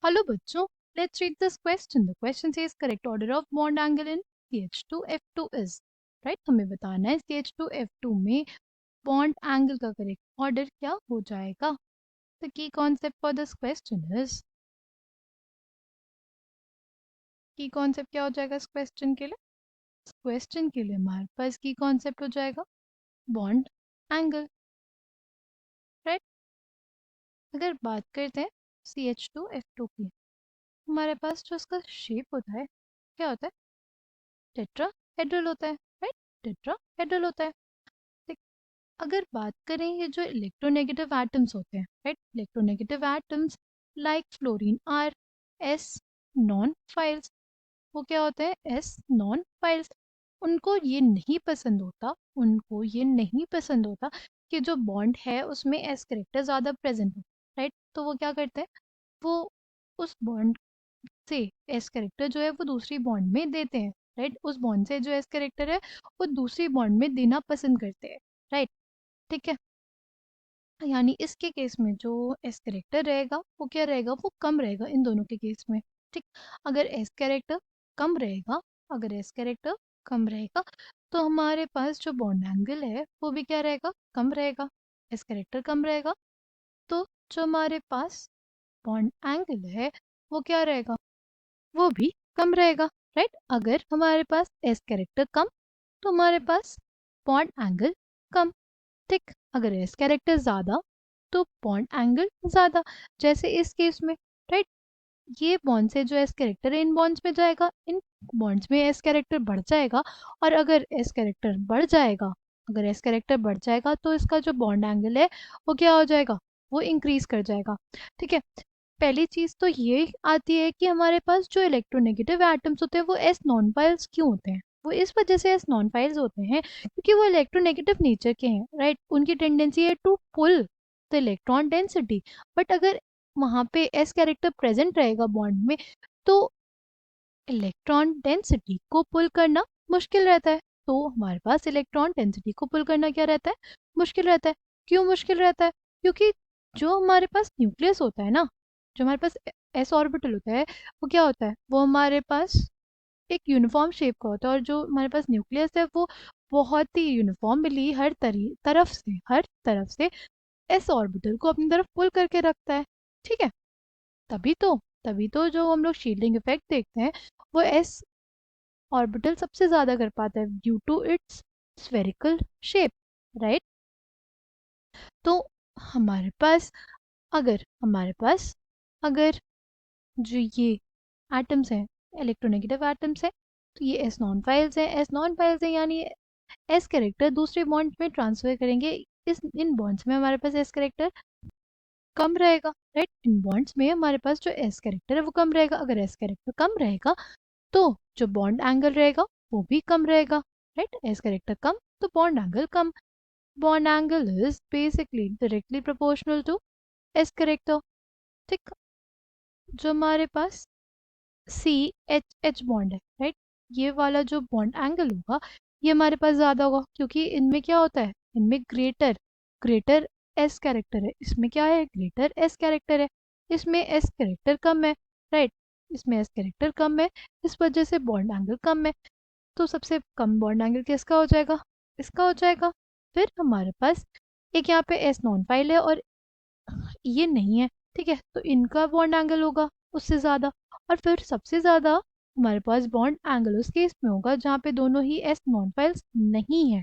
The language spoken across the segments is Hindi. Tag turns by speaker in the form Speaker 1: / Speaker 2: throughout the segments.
Speaker 1: Hello बच्चों, let's read this question. The question says correct order of bond angle in CH2F2 is right. हमें बताना है CH2F2 में bond angle का correct order क्या हो जाएगा. The key concept for this question is key concept क्या हो जाएगा इस question के लिए. इस question के लिए हमारे पास key concept हो जाएगा bond angle, right. अगर बात करते हैं CH2F2 की, हमारे पास जो इसका शेप होता है क्या होता है, टेट्राहेड्रल होता है, राइट. टेट्राहेड्रल होता है. देख, अगर बात करें ये जो इलेक्ट्रोनेगेटिव एटम्स होते हैं, right, electronegative atoms like fluorine R S non files. वो क्या होते हैं, एस नॉन फाइल्स. उनको ये नहीं पसंद होता कि जो बॉन्ड है उसमें एस करेक्टर ज़्यादा प्रेजेंट हो, राइट. तो वो क्या करते हैं, वो उस बॉन्ड से एस करेक्टर जो है वो दूसरी बॉन्ड में देते हैं, राइट. उस बॉन्ड से जो एस करेक्टर है वो दूसरी बॉन्ड में देना पसंद करते हैं, राइट. ठीक है. यानी इसके केस में जो एस करेक्टर रहेगा वो क्या रहेगा, वो कम रहेगा इन दोनों के केस में. ठीक. अगर एस करेक्टर कम रहेगा, अगर एस करेक्टर कम रहेगा तो हमारे पास जो बॉन्ड एंगल है वो भी क्या रहेगा, कम रहेगा. एस करेक्टर कम रहेगा तो जो हमारे पास बॉन्ड एंगल है वो क्या रहेगा, वो भी कम रहेगा, राइट. अगर हमारे पास एस कैरेक्टर कम तो हमारे पास बॉन्ड एंगल कम. ठीक. अगर एस कैरेक्टर ज़्यादा तो बॉन्ड एंगल ज़्यादा. जैसे इस केस में, राइट, ये बॉन्ड से जो एस कैरेक्टर है इन बॉन्ड्स में जाएगा, इन बॉन्ड्स में एस कैरेक्टर बढ़ जाएगा. और अगर एस कैरेक्टर बढ़ जाएगा, अगर एस कैरेक्टर बढ़ जाएगा तो इसका जो बॉन्ड एंगल है वो क्या हो जाएगा, वो इंक्रीज कर जाएगा. ठीक है. पहली चीज़ तो ये आती है कि हमारे पास जो इलेक्ट्रोनेगेटिव एटम्स होते हैं वो एस नॉन फाइल्स क्यों होते हैं. वो इस वजह से एस नॉन फाइल्स होते हैं क्योंकि वो इलेक्ट्रोनेगेटिव नेचर के हैं, राइट. उनकी टेंडेंसी है to pull the electron density. But अगर वहाँ पे एस कैरेक्टर प्रेजेंट रहेगा बॉन्ड में तो इलेक्ट्रॉन डेंसिटी को पुल करना मुश्किल रहता है. तो हमारे पास इलेक्ट्रॉन डेंसिटी को पुल करना क्या रहता है, मुश्किल रहता है. क्यों मुश्किल रहता है, क्योंकि जो हमारे पास न्यूक्लियस होता है ना, जो हमारे पास एस ऑर्बिटल होता है वो क्या होता है, वो हमारे पास एक यूनिफॉर्म शेप का होता है. और जो हमारे पास न्यूक्लियस है वो बहुत ही यूनिफॉर्मली हर तरफ से एस ऑर्बिटल को अपनी तरफ पुल करके रखता है. ठीक है. तभी तो तभी तो जो हम लोग शील्डिंग इफेक्ट देखते हैं वो एस ऑर्बिटल सबसे ज़्यादा कर पाता है due to its spherical shape, right. तो हमारे पास अगर जो ये एटम्स हैं, इलेक्ट्रोनेगेटिव एटम्स हैं, तो ये एस नॉन फाइल्स हैं यानी एस कैरेक्टर दूसरे बॉन्ड में ट्रांसफर करेंगे. इन बॉन्ड्स में हमारे पास एस कैरेक्टर कम रहेगा, राइट. इन बॉन्ड्स में हमारे पास जो एस कैरेक्टर है वो कम रहेगा. अगर एस कैरेक्टर कम रहेगा तो जो बॉन्ड एंगल रहेगा वो भी कम रहेगा, राइट. एस कैरेक्टर कम तो बॉन्ड एंगल कम. Bond angle is basically directly proportional to s character. ठीक. जो हमारे पास सी एच एच बॉन्ड है, राइट, ये वाला जो बॉन्ड एंगल होगा ये हमारे पास ज़्यादा होगा क्योंकि इनमें क्या होता है, इनमें ग्रेटर ग्रेटर एस कैरेक्टर है. इसमें क्या है, ग्रेटर एस कैरेक्टर है. इसमें एस कैरेक्टर कम है, राइट. इसमें एस कैरेक्टर कम है, इस वजह से बॉन्ड एंगल कम है. तो सबसे कम बॉन्ड एंगल किसका हो जाएगा, इसका हो जाएगा. फिर हमारे पास एक यहाँ पे एस नॉन फाइल है और ये नहीं है. ठीक है. तो इनका बॉन्ड एंगल होगा उससे ज़्यादा. और फिर सबसे ज़्यादा हमारे पास बॉन्ड एंगल उस केस में होगा जहाँ पे दोनों ही एस नॉन फाइल्स नहीं है.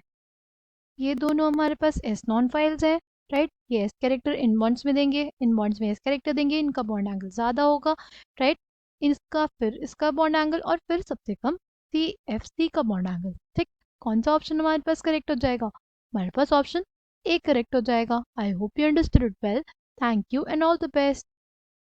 Speaker 1: ये दोनों हमारे पास एस नॉन फाइल्स हैं, राइट. ये एस कैरेक्टर इन बॉन्ड्स में देंगे, इन बॉन्ड्स में एस कैरेक्टर देंगे, इनका बॉन्ड एंगल ज़्यादा होगा, राइट. इसका फिर इसका बॉन्ड एंगल और फिर सबसे कम सी एफ सी का बॉन्ड एंगल. ठीक. कौन सा ऑप्शन हमारे पास करेक्ट हो जाएगा, हमारे पास ऑप्शन ए करेक्ट हो जाएगा. I hope you understood it well. Thank you and all the best.